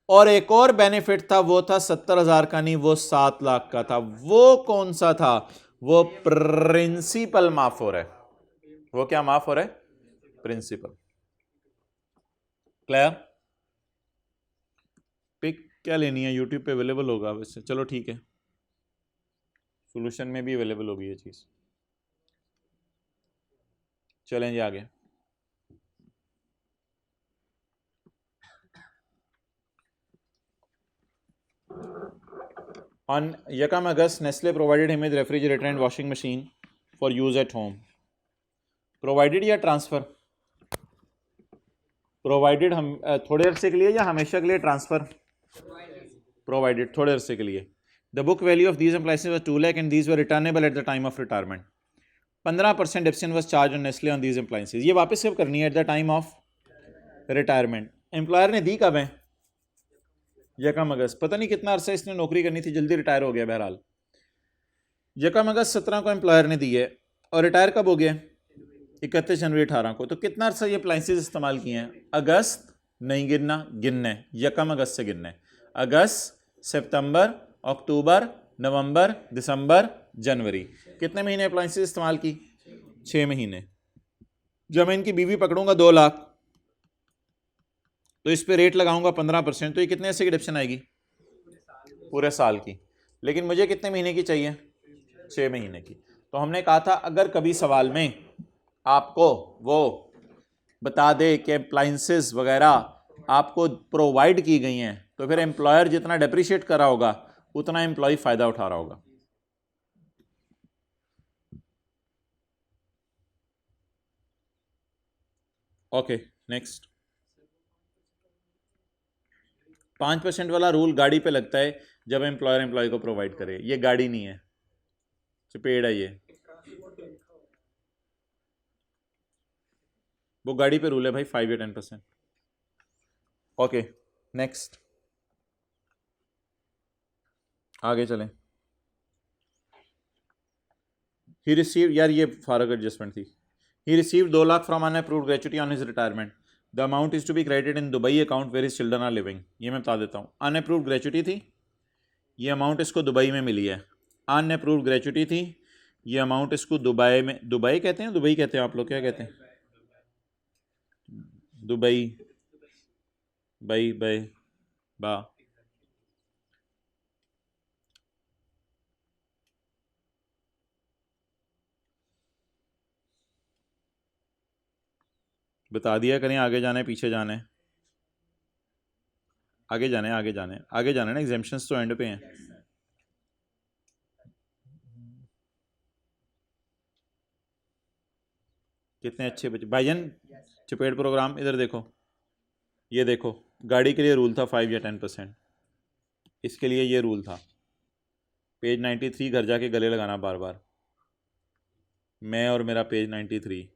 और एक और बेनिफिट था, वो था 70,000 का नहीं, वो 7 लाख का था। वो कौन सा था, वो प्रिंसिपल माफ हो रहा है। वो क्या माफ हो रहा है, प्रिंसिपल। क्लियर। पिक क्या लेनी है, यूट्यूब पे अवेलेबल होगा वैसे, चलो ठीक है, सॉल्यूशन में भी अवेलेबल होगी ये चीज। चलें जी आगे। On Yakam August, Nestle provided him with refrigerator and washing machine for use at home. Provided या ट्रांसफर, प्रोवाइडेड हम थोड़े अरसे के लिए या हमेशा के लिए ट्रांसफर, प्रोवाइडेड थोड़े अरसे के लिए। The book value of these employees was 2 lakh and these were returnable eight the time of retirement. 15% dividend was charge on Nestle on these employees. ये वापस कब करनी है, eight the time of retirement. Employer ने दी कब है, यकम अगस्त। पता नहीं कितना अरसा इसने नौकरी करनी थी, जल्दी रिटायर हो गया। बहरहाल यकम अगस्त 17 को एम्प्लॉयर ने दी है और रिटायर कब हो गया, 31 जनवरी 18 को। तो कितना अर्सा ये अप्लाइंसेज इस्तेमाल किए हैं, अगस्त नहीं गिनना, गिनने यकम अगस्त से गिनने। अगस्त, सितंबर, अक्टूबर, नवंबर, दिसंबर, जनवरी। कितने महीने अप्लाइंसेज इस्तेमाल की, 6 महीने। जब मैं इनकी बीवी पकड़ूंगा 2 लाख, तो इस पे रेट लगाऊंगा 15%, तो ये कितने ऐसे की डिडक्शन आएगी, पूरे साल की। लेकिन मुझे कितने महीने की चाहिए, 6 महीने की। तो हमने कहा था अगर कभी सवाल में आपको वो बता दे कि अप्लाइंसेस वगैरह आपको प्रोवाइड की गई हैं, तो फिर एम्प्लॉयर जितना डेप्रिशिएट कर रहा होगा उतना एम्प्लॉय फायदा उठा रहा होगा। Okay next. 5% वाला रूल गाड़ी पे लगता है जब एम्प्लॉयर एम्प्लॉय को प्रोवाइड करे। ये गाड़ी नहीं है, चपेड़ है ये, वो गाड़ी पे रूल है भाई, 5 या 10%। ओके नेक्स्ट, आगे चलें। ही रिसीव, यार ये फारग एडजस्टमेंट थी। He receive 2 lakh from unapproved gratuity on his retirement. The amount is to be credited in Dubai account where his children are living. ये मैं बता देता हूँ, अनअप्रूव्ड ग्रेचुटी थी, ये अमाउंट इसको दुबई में मिली है। अनअप्रूव्ड ग्रेचुटी थी, ये अमाउंट इसको दुबई में, दुबई कहते हैं, दुबई कहते हैं आप लोग, क्या कहते हैं, दुबई, बई बई बा, बता दिया करें। आगे जाने पीछे जाने, आगे जाने आगे जाने आगे जाने ना, एग्जाम्पशंस तो एंड पे हैं। कितने अच्छे बच्चे भाईजान, चपेट प्रोग्राम इधर देखो, ये देखो गाड़ी के लिए रूल था 5 या 10%, इसके लिए ये रूल था। पेज 93 घर जाके गले लगाना बार बार, मैं और मेरा पेज 93।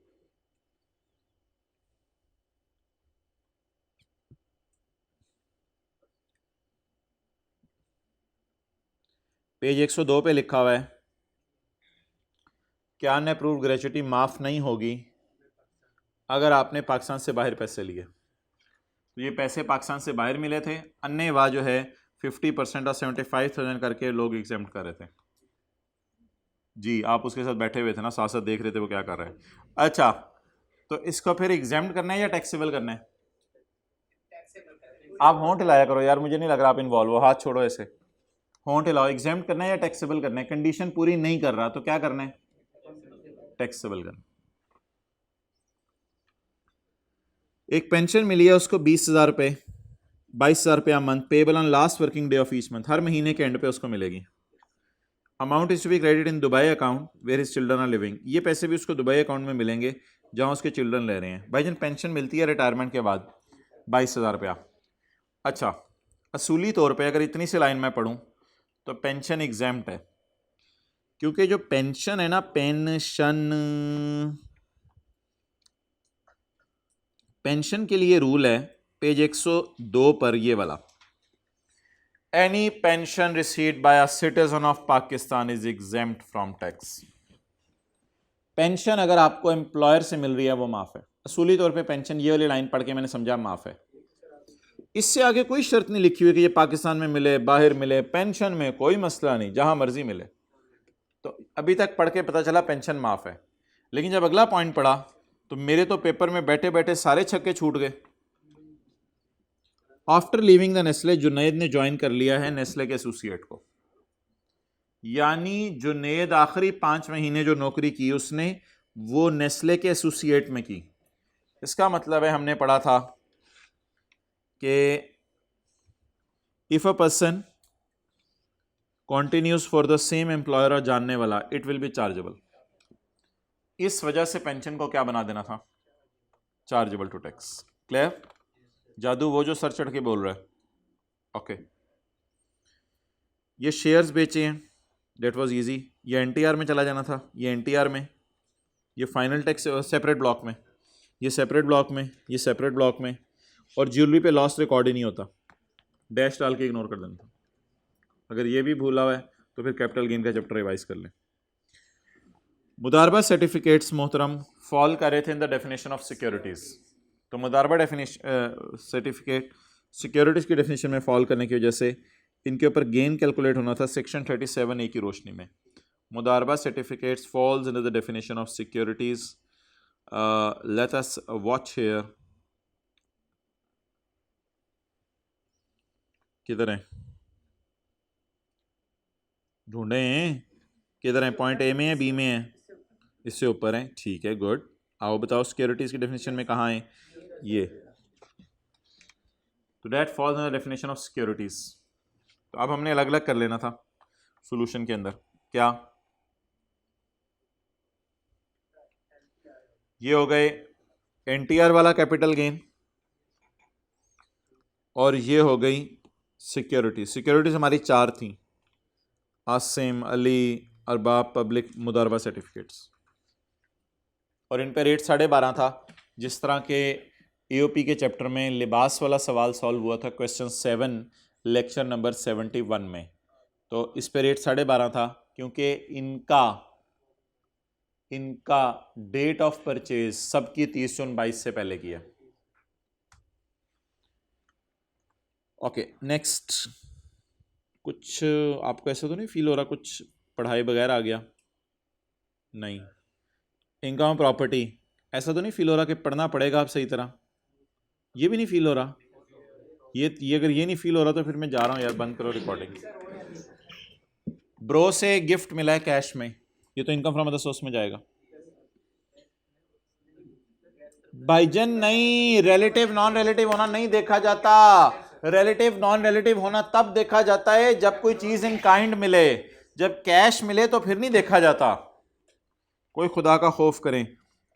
पेज 102 पे लिखा हुआ है कि अनअप्रूव्ड ग्रेचुटी माफ़ नहीं होगी अगर आपने पाकिस्तान से बाहर पैसे लिए। तो ये पैसे पाकिस्तान से बाहर मिले थे, अन्य वाह जो है 50% और 75,000 करके लोग एग्जेम्प्ट कर रहे थे। जी आप उसके साथ बैठे हुए थे ना, साथ साथ देख रहे थे वो क्या कर रहे हैं। अच्छा तो इसको फिर एग्जेम्प्ट करना है या टैक्सेबल करना है? आप होंठ हिलाया करो यार, मुझे नहीं लग रहा आप इन्वॉल्व हो, हाथ छोड़ो ऐसे, होंठ हिलाओ। एग्जेम्प्ट करना है या टैक्सेबल करना है? कंडीशन पूरी नहीं कर रहा तो क्या करना है? टैक्सेबल करना। एक पेंशन मिली है उसको 20,000 रुपये, 22,000 रुपया month, payable on last working day of each month, हर महीने के एंड पे उसको मिलेगी। Amount is to be credit in Dubai account where his children are living, ये पैसे भी उसको दुबई अकाउंट में मिलेंगे जहाँ उसके चिल्ड्रन रह रहे हैं। भाईजान पेंशन मिलती है रिटायरमेंट के बाद 22,000 रुपया। अच्छा असूली तौर पे अगर इतनी सी लाइन में पढ़ूँ तो पेंशन एग्जाम्प्ट है, क्योंकि जो पेंशन है ना, पेंशन के लिए रूल है पेज 102 पर ये वाला, any pension received by a citizen of Pakistan is exempt from tax. Pension अगर आपको एम्प्लॉयर से मिल रही है वो माफ है। असूली तौर पे पेंशन, ये वाली लाइन पढ़ के मैंने समझा माफ है। इससे आगे कोई शर्त नहीं लिखी हुई कि ये पाकिस्तान में मिले बाहर मिले, पेंशन में कोई मसला नहीं, जहां मर्जी मिले। तो अभी तक पढ़ के पता चला पेंशन माफ है, लेकिन जब अगला पॉइंट पढ़ा तो मेरे तो पेपर में बैठे बैठे सारे छक्के छूट गए। After leaving the Nestle, Junaid ने ज्वाइन कर लिया है नेस्ले के एसोसिएट को, यानी जुनैद आखिरी 5 महीने जो नौकरी की उसने वो नेस्ले के एसोसिएट में की। इसका मतलब है हमने पढ़ा था कि if a person continues for the same employer और जानने वाला, इट विल बी चार्जेबल। इस वजह से पेंशन को क्या बना देना था? Chargeable to tax. क्लियर? जादू वो जो सर चढ़ के बोल रहा है। ओके ये शेयर्स बेचे हैं, डेट वाज इजी। ये एनटीआर में चला जाना था, ये एनटीआर में, ये फाइनल टैक्स सेपरेट ब्लॉक में, ये सेपरेट ब्लॉक में, ये सेपरेट ब्लॉक में, और ज्वेलरी पे लॉस रिकॉर्ड ही नहीं होता, डैश डाल के इग्नोर कर देना था। अगर ये भी भूला हुआ है तो फिर कैपिटल गेन का चैप्टर रिवाइज कर लें। मुदारबा सर्टिफिकेट्स मोहतरम फॉल कर रहे थे इन द डेफिनेशन ऑफ सिक्योरिटीज़। तो मुदारबा सर्टिफिकेट सिक्योरिटीज़ की डेफिनेशन में फॉल करने की वजह से इनके ऊपर गेन कैलकुलेट होना था सेक्शन 37A की रोशनी में। मुदारबा certificates falls in the definition of securities. Let us watch here, किधर है? ढूंढे हैं किधर है? पॉइंट ए में है, बी में है? इससे ऊपर है, ठीक है, गुड। आओ बताओ सिक्योरिटीज की डेफिनेशन में कहाँ है ये? तो that false in the definition of securities. तो अब हमने अलग अलग कर लेना था सॉल्यूशन के अंदर। क्या ये हो गए एनटीआर वाला कैपिटल गेन, और ये हो गई सिक्योरिटीज। सिक्योरिटीज हमारी 4 थी, आसिम, अली, अरबाब, पब्लिक, मुदारबा सर्टिफिकेट्स, और इन पे रेट 12.5 था। जिस तरह के एओपी के चैप्टर में लिबास वाला सवाल सॉल्व हुआ था क्वेश्चन 7 लेक्चर नंबर 71 में, तो इस पे रेट 12.5 था, क्योंकि इनका डेट ऑफ परचेज सबकी 30 जून 22 से पहले किया। Okay next. कुछ आपको ऐसा तो नहीं फील हो रहा कुछ पढ़ाई बगैर आ गया? नहीं। इनकम प्रॉपर्टी, ऐसा तो नहीं फील हो रहा कि पढ़ना पड़ेगा आप सही तरह? ये भी नहीं फील हो रहा? ये अगर ये नहीं फील हो रहा तो फिर मैं जा रहा हूँ यार, बंद करो रिकॉर्डिंग। ब्रो से गिफ्ट मिला है कैश में, ये तो इनकम फ्रॉम अदर सोर्स में जाएगा। भाईजन नहीं, रिलेटिव नॉन रिलेटिव होना नहीं देखा जाता। रिलेटिव नॉन रिलेटिव होना तब देखा जाता है जब कोई चीज इन काइंड मिले, जब कैश मिले तो फिर नहीं देखा जाता। कोई खुदा का खौफ करें।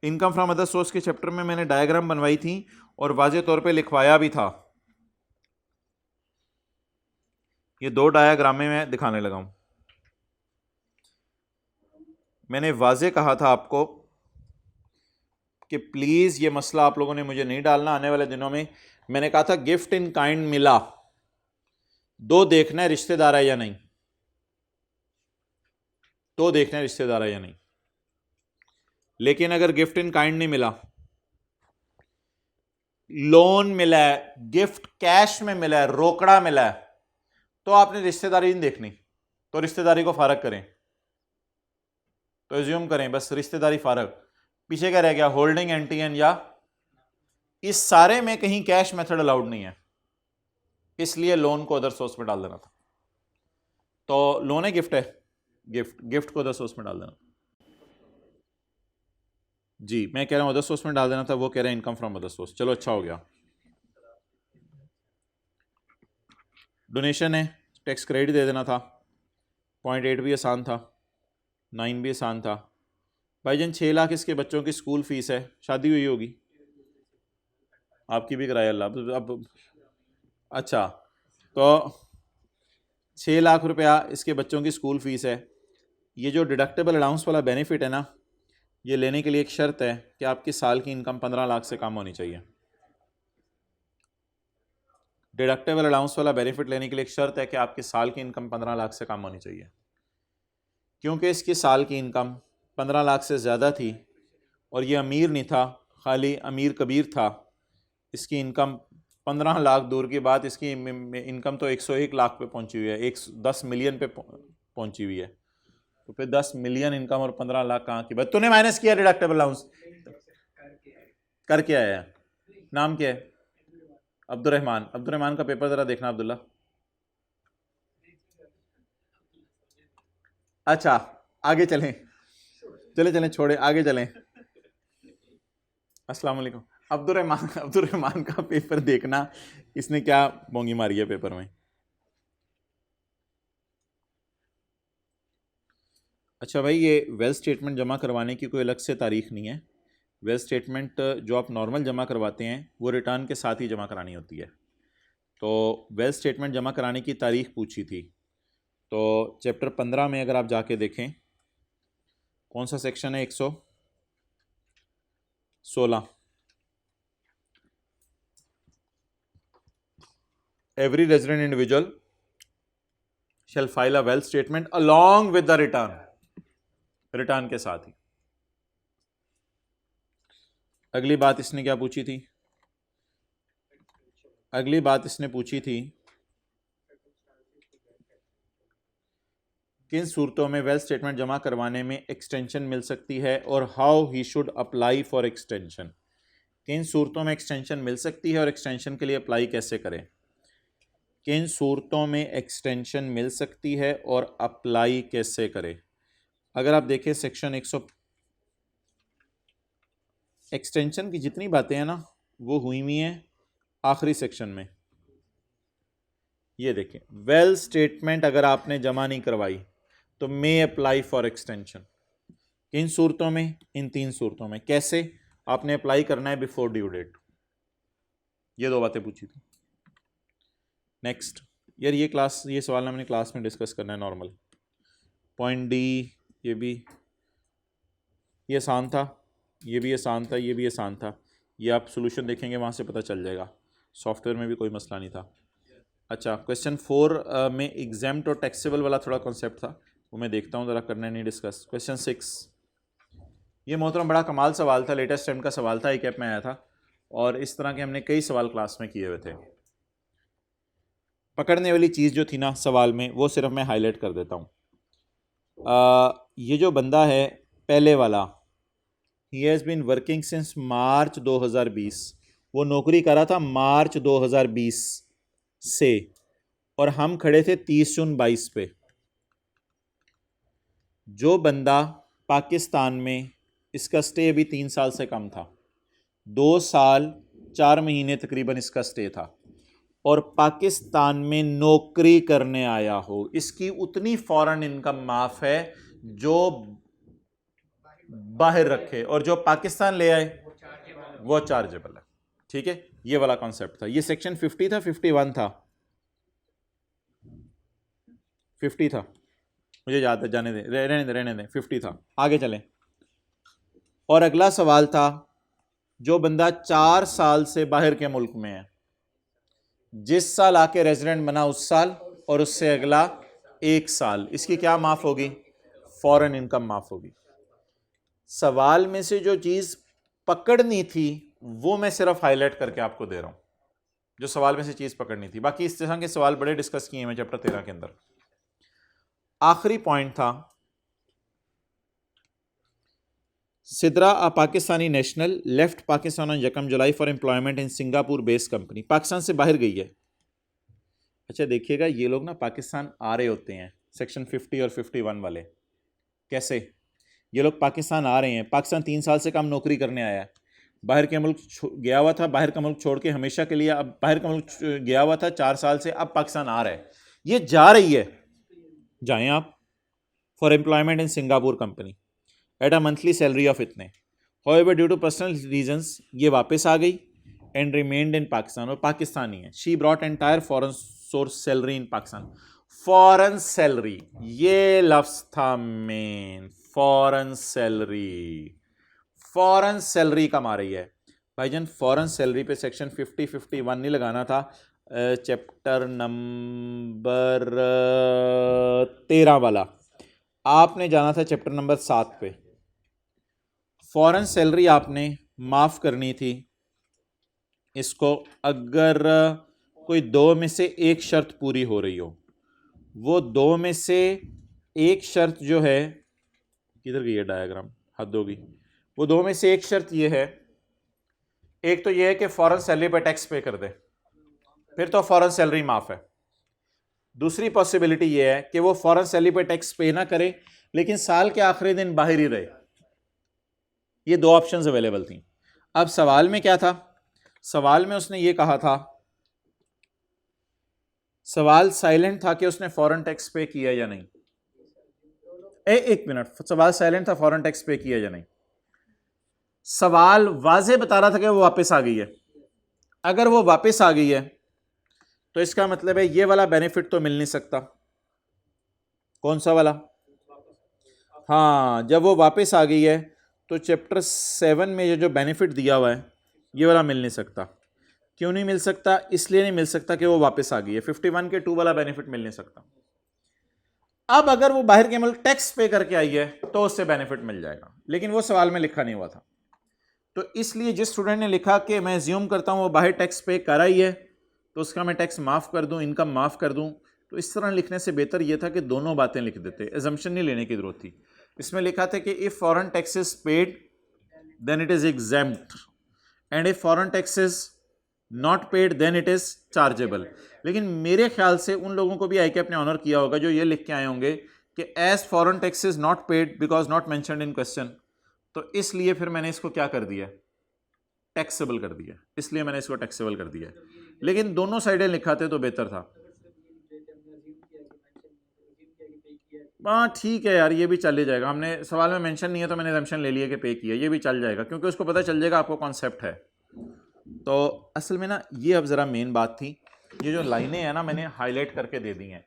इनकम फ्रॉम अदर सोर्स के चैप्टर में मैंने डायग्राम बनवाई थी और वाजे तौर पे लिखवाया भी था। ये 2 डायग्राम में मैं दिखाने लगा हूं। मैंने वाजे कहा था आपको कि प्लीज ये मसला आप लोगों ने मुझे नहीं डालना आने वाले दिनों में। मैंने कहा था गिफ्ट इन काइंड मिला, 2 देखना है रिश्तेदार है या नहीं, 2 देखना है रिश्तेदार है या नहीं। लेकिन अगर गिफ्ट इन काइंड नहीं मिला, लोन मिला है, गिफ्ट कैश में मिला है, रोकड़ा मिला है, तो आपने रिश्तेदारी नहीं देखनी, तो रिश्तेदारी को फारग करें, तो एज्यूम करें बस रिश्तेदारी फारग, पीछे क्या रह गया, होल्डिंग, एंटीएन, या इस सारे में कहीं कैश मेथड अलाउड नहीं है, इसलिए लोन को अदर सोर्स में डाल देना था। तो लोन है, गिफ्ट है, गिफ्ट, गिफ्ट को अदर सोर्स में डाल देना जी। मैं कह रहा हूं अदर सोर्स में डाल देना था, वो कह रहे हैं इनकम फ्रॉम अदर सोर्स। चलो अच्छा हो गया। डोनेशन है, टैक्स क्रेडिट दे देना था। 0.8 भी आसान था, 9 भी आसान था। भाईजान 6 लाख इसके बच्चों की स्कूल फीस है, शादी हुई होगी, आपकी भी कराया अल्लाह। अब अच्छा, तो 6 लाख रुपया इसके बच्चों की स्कूल फीस है। ये जो डिडक्टेबल अलाउंस वाला बेनिफिट है ना, ये लेने के लिए एक शर्त है कि आपकी साल की इनकम 15 लाख से कम होनी चाहिए। डिडक्टेबल अलाउंस वाला बेनिफिट लेने के लिए एक शर्त है कि आपकी साल की इनकम 15 लाख से कम होनी चाहिए। क्योंकि इसकी साल की इनकम 15 लाख से ज़्यादा थी और ये अमीर नहीं था, खाली अमीर कबीर था, इसकी इनकम 15 लाख दूर की बात, इसकी इनकम तो 101 लाख पे पहुंची हुई है, 10 मिलियन पे पहुंची हुई है। तो फिर 10 मिलियन इनकम और 15 लाख कहाँ की बात। तूने माइनस किया डिडक्टेबल अलाउंस, करके आया है, नाम क्या है? अब्दुर्रहमान। अब्दुर्रहमान का पेपर जरा देखना अब्दुल्ला। अच्छा आगे चलें, चले चलें, छोड़े आगे चलें। अस्सलाम वालेकुम। अब्दुर्रहमान का पेपर देखना, इसने क्या बोंगी मारी है पेपर में। अच्छा भाई, ये वेल्थ स्टेटमेंट जमा करवाने की कोई अलग से तारीख नहीं है। वेल्थ स्टेटमेंट जो आप नॉर्मल जमा करवाते हैं वो रिटर्न के साथ ही जमा करानी होती है। तो वेल्थ स्टेटमेंट जमा कराने की तारीख पूछी थी, तो चैप्टर 15 में अगर आप जाके देखें, कौन सा सेक्शन है, 116, every resident individual shell file a wealth statement along with the return, return के साथ ही। अगली बात इसने क्या पूछी थी? अगली बात इसने पूछी थी किन सूरतों में वेल्थ स्टेटमेंट जमा करवाने में एक्सटेंशन मिल सकती है और how he should apply for extension. किन सूरतों में एक्सटेंशन मिल सकती है और एक्सटेंशन के लिए अप्लाई कैसे करें। किन सूरतों में एक्सटेंशन मिल सकती है और अप्लाई कैसे करें। अगर आप देखें सेक्शन 100, एक्सटेंशन की जितनी बातें हैं ना वो हुई हुई हैं आखिरी सेक्शन में। ये देखें, वेल्थ स्टेटमेंट अगर आपने जमा नहीं करवाई तो मे अप्लाई फॉर एक्सटेंशन। किन सूरतों में? इन 3 सूरतों में। कैसे? आपने अप्लाई करना है बिफोर ड्यू डेट। ये 2 बातें पूछी थी। नेक्स्ट यार, ये सवाल हमने क्लास में डिस्कस करना है नॉर्मल। पॉइंट डी, ये आसान था, ये भी आसान था, ये भी आसान था। ये आप सोल्यूशन देखेंगे वहाँ से पता चल जाएगा, सॉफ्टवेयर में भी कोई मसला नहीं था। अच्छा, क्वेश्चन 4 में एग्जाम्प्ट और टैक्सेबल वाला थोड़ा कॉन्सेप्ट था, वो मैं देखता हूँ ज़रा, करना नहीं डिस्कस। क्वेश्चन 6, ये मोहतरम बड़ा कमाल सवाल था, लेटेस्ट टाइम का सवाल था, एक में आया था, और इस तरह के हमने कई सवाल क्लास में किए हुए थे। पकड़ने वाली चीज़ जो थी ना सवाल में, वो सिर्फ मैं हाईलाइट कर देता हूँ। ये जो बंदा है पहले वाला, he has been working since March 2020, वो नौकरी कर रहा था मार्च 2020 से, और हम खड़े थे 30 जून 22 पे। जो बंदा पाकिस्तान में, इसका स्टे अभी 3 साल से कम था, 2 साल 4 महीने तकरीबन इसका स्टे था, और पाकिस्तान में नौकरी करने आया हो, इसकी उतनी फॉरेन इनकम माफ है जो बाहर रखे, और जो पाकिस्तान ले आए वो चार्जेबल है। ठीक है, ये वाला कॉन्सेप्ट था। ये सेक्शन 50 था, 51 था, 50 था, मुझे याद है, जाने दें, रहने दें, 50 था। आगे चलें। और अगला सवाल था, जो बंदा 4 साल से बाहर के मुल्क में है, जिस साल आके रेजिडेंट बना उस साल, और उससे अगला 1 साल, इसकी क्या माफ होगी? फॉरेन इनकम माफ होगी। सवाल में से जो चीज पकड़नी थी वो मैं सिर्फ हाईलाइट करके आपको दे रहा हूँ, जो सवाल में से चीज़ पकड़नी थी। बाकी इस तरह के सवाल बड़े डिस्कस किए हैं चैप्टर 13 के अंदर। आखिरी पॉइंट था Sidra a Pakistani national left Pakistan on 1 July for employment in Singapore based company. Pakistan से बाहर गई है। अच्छा देखिएगा, ये लोग ना पाकिस्तान आ रहे होते हैं सेक्शन 50 और 51 वाले। कैसे? ये लोग पाकिस्तान आ रहे हैं, पाकिस्तान 3 साल से कम नौकरी करने आया है, बाहर के मुल्क गया हुआ था, बाहर का मुल्क छोड़ के हमेशा के लिए, अब बाहर का मुल्क गया हुआ था 4 साल से, अब पाकिस्तान आ रहा है, ये जा रही है, जाएं आप, for employment in Singapore company at a monthly salary of इतने। However due to personal reasons ये वापस आ गई एंड रिमेन्ड इन पाकिस्तान, और पाकिस्तानी है। She brought entire foreign source salary in Pakistan. Foreign salary, ये लफ्ज था main, foreign salary. Foreign salary कमा रही है भाईजान। फॉरेन सैलरी पे सेक्शन 50-51 नहीं लगाना था, चैप्टर नंबर 13 वाला, आपने जाना था चैप्टर नंबर 7 पे। फॉरेन सैलरी आपने माफ़ करनी थी इसको अगर कोई 2 में से एक शर्त पूरी हो रही हो। वो 2 में से एक शर्त जो है, किधर गई है डायग्राम, हद होगी। वो 2 में से एक शर्त ये है, एक तो ये है कि फॉरेन सैलरी पर टैक्स पे कर दे, फिर तो फॉरेन सैलरी माफ़ है। दूसरी पॉसिबिलिटी ये है कि वो फॉरेन सैलरी पर टैक्स पे ना करे लेकिन साल के आखिरी दिन बाहर ही रहे। ये 2 ऑप्शंस अवेलेबल थी। अब सवाल में क्या था? सवाल में उसने ये कहा था, सवाल साइलेंट था कि उसने फॉरेन टैक्स पे किया या नहीं। एक मिनट, सवाल साइलेंट था फॉरेन टैक्स पे किया या नहीं। सवाल वाज़े बता रहा था कि वो वापस आ गई है। अगर वो वापस आ गई है तो इसका मतलब है ये वाला बेनिफिट तो मिल नहीं सकता। कौन सा वाला? हाँ, जब वो वापस आ गई है तो चैप्टर 7 में ये जो बेनिफिट दिया हुआ है ये वाला मिल नहीं सकता। क्यों नहीं मिल सकता? इसलिए नहीं मिल सकता कि वो वापस आ गई है, 51 के 2 वाला बेनिफिट मिल नहीं सकता। अब अगर वो बाहर के मुल्क टैक्स पे करके आई है तो उससे बेनिफिट मिल जाएगा, लेकिन वो सवाल में लिखा नहीं हुआ था। तो इसलिए जिस स्टूडेंट ने लिखा कि मैं एज्यूम करता हूँ वो बाहर टैक्स पे कर आई है तो उसका मैं टैक्स माफ़ कर दूँ, इनकम माफ़ कर दूँ, तो इस तरह लिखने से बेहतर ये था कि दोनों बातें लिख देते, एजम्पशन नहीं लेने की जरूरत थी। इसमें लिखा था कि if foreign taxes paid then it is exempt and if foreign taxes not paid then it is chargeable. लेकिन मेरे ख्याल से उन लोगों को भी आई के अपने ऑनर किया होगा जो ये लिख के आए होंगे कि as foreign taxes not paid because not mentioned in question, तो इसलिए फिर मैंने इसको क्या कर दिया, टैक्सेबल कर दिया। इसलिए मैंने इसको टैक्सेबल कर दिया। लेकिन दोनों साइडें लिखाते तो बेहतर था। हाँ ठीक है यार, ये भी चल ही जाएगा। हमने सवाल में मेंशन नहीं है तो मैंने एजम्पशन ले लिया कि पे किया, ये भी चल जाएगा क्योंकि उसको पता चल जाएगा आपको कॉन्सेप्ट है। तो असल में ना ये अब ज़रा मेन बात थी, ये जो लाइनें हैं ना मैंने हाईलाइट करके दे दी हैं।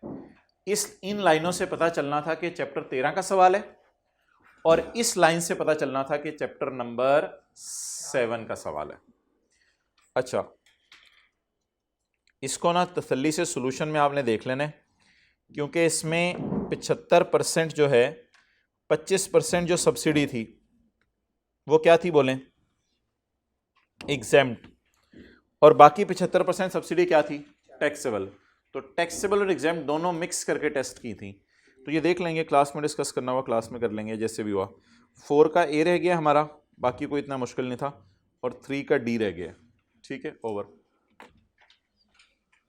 इन लाइनों से पता चलना था कि चैप्टर 13 का सवाल है और इस लाइन से पता चलना था कि चैप्टर नंबर 7 का सवाल है। अच्छा, इसको ना तसल्ली से सॉल्यूशन में आपने देख लेना है क्योंकि इसमें 75% जो है, 25% जो सब्सिडी थी वो क्या थी बोलें, एग्जेम्प्ट, और बाकी 75% सब्सिडी क्या थी, टैक्सेबल। तो टैक्सेबल और एग्जेम्प्ट दोनों मिक्स करके टेस्ट की थी। तो ये देख लेंगे, क्लास में डिस्कस करना हुआ क्लास में कर लेंगे जैसे भी हुआ। 4 का ए रह गया हमारा, बाकी कोई इतना मुश्किल नहीं था, और 3 का डी रह गया। ठीक है, ओवर।